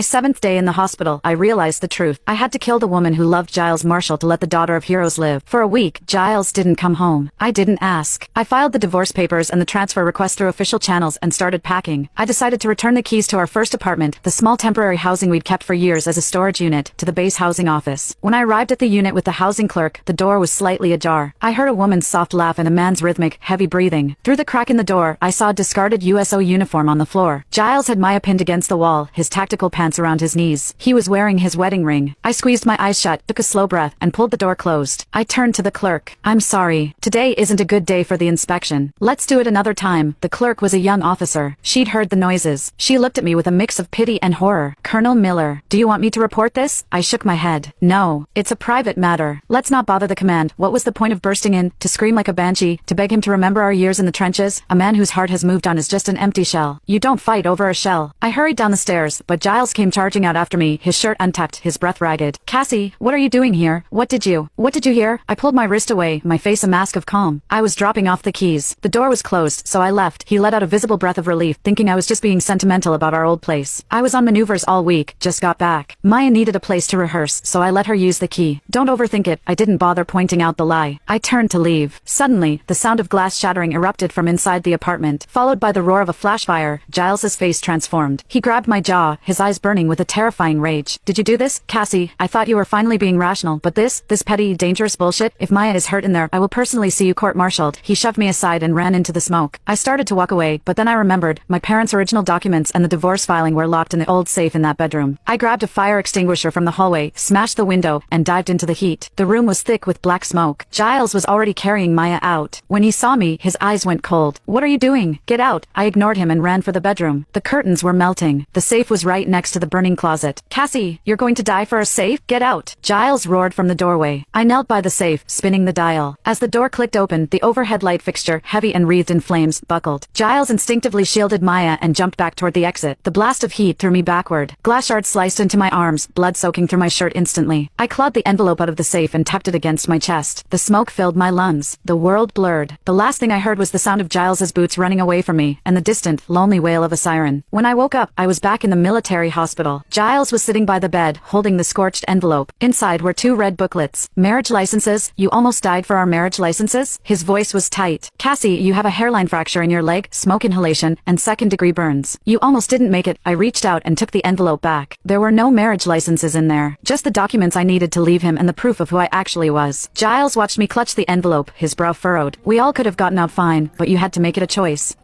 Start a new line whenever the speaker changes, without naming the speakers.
My seventh day in the hospital, I realized the truth. I had to kill the woman who loved Giles Marshall to let the daughter of heroes live. For a week, Giles didn't come home. I didn't ask. I filed the divorce papers and the transfer request through official channels and started packing. I decided to return the keys to our first apartment, the small temporary housing we'd kept for years as a storage unit, to the base housing office. When I arrived at the unit with the housing clerk, the door was slightly ajar. I heard a woman's soft laugh and a man's rhythmic, heavy breathing. Through the crack in the door, I saw a discarded USO uniform on the floor. Giles had Maya pinned against the wall, his tactical pants around his knees. He was wearing his wedding ring. I squeezed my eyes shut, took a slow breath, and pulled the door closed. I turned to the clerk. "I'm sorry. Today isn't a good day for the inspection. Let's do it another time." The clerk was a young officer. She'd heard the noises. She looked at me with a mix of pity and horror. "Colonel Miller, do you want me to report this?" I shook my head. "No. It's a private matter. Let's not bother the command." What was the point of bursting in, to scream like a banshee, to beg him to remember our years in the trenches? A man whose heart has moved on is just an empty shell. You don't fight over a shell. I hurried down the stairs, but Giles came charging out after me, his shirt untucked, his breath ragged. "Cassie, what are you doing here? What did you hear?" I pulled my wrist away, my face a mask of calm. I was dropping off the keys. The door was closed, so I left. He let out a visible breath of relief, thinking I was just being sentimental about our old place. I was on maneuvers all week, just got back. Maya needed a place to rehearse, so I let her use the key. Don't overthink it. I didn't bother pointing out the lie. I turned to leave. Suddenly, the sound of glass shattering erupted from inside the apartment, followed by the roar of a flash fire. Giles's face transformed. He grabbed my jaw, his eyes burning with a terrifying rage. "Did you do this, Cassie? I thought you were finally being rational, but this petty, dangerous bullshit? If Maya is hurt in there, I will personally see you court-martialed." He shoved me aside and ran into the smoke. I started to walk away, but then I remembered, my parents' original documents and the divorce filing were locked in the old safe in that bedroom. I grabbed a fire extinguisher from the hallway, smashed the window, and dived into the heat. The room was thick with black smoke. Giles was already carrying Maya out. When he saw me, his eyes went cold. "What are you doing? Get out!" I ignored him and ran for the bedroom. The curtains were melting. The safe was right next to the burning closet. "Cassie, you're going to die for a safe? Get out!" Giles roared from the doorway. I knelt by the safe, spinning the dial. As the door clicked open, the overhead light fixture, heavy and wreathed in flames, buckled. Giles instinctively shielded Maya and jumped back toward the exit. The blast of heat threw me backward. Glass shards sliced into my arms, blood soaking through my shirt instantly. I clawed the envelope out of the safe and tucked it against my chest. The smoke filled my lungs. The world blurred. The last thing I heard was the sound of Giles's boots running away from me, and the distant, lonely wail of a siren. When I woke up, I was back in the military hospital. Giles was sitting by the bed, holding the scorched envelope. Inside were 2 red booklets. "Marriage licenses. You almost died for our marriage licenses?" His voice was tight. "Cassie, you have a hairline fracture in your leg, smoke inhalation, and second-degree burns. You almost didn't make it." I reached out and took the envelope back. There were no marriage licenses in there. Just the documents I needed to leave him and the proof of who I actually was. Giles watched me clutch the envelope, his brow furrowed. "We all could have gotten out fine, but you had to make it a choice.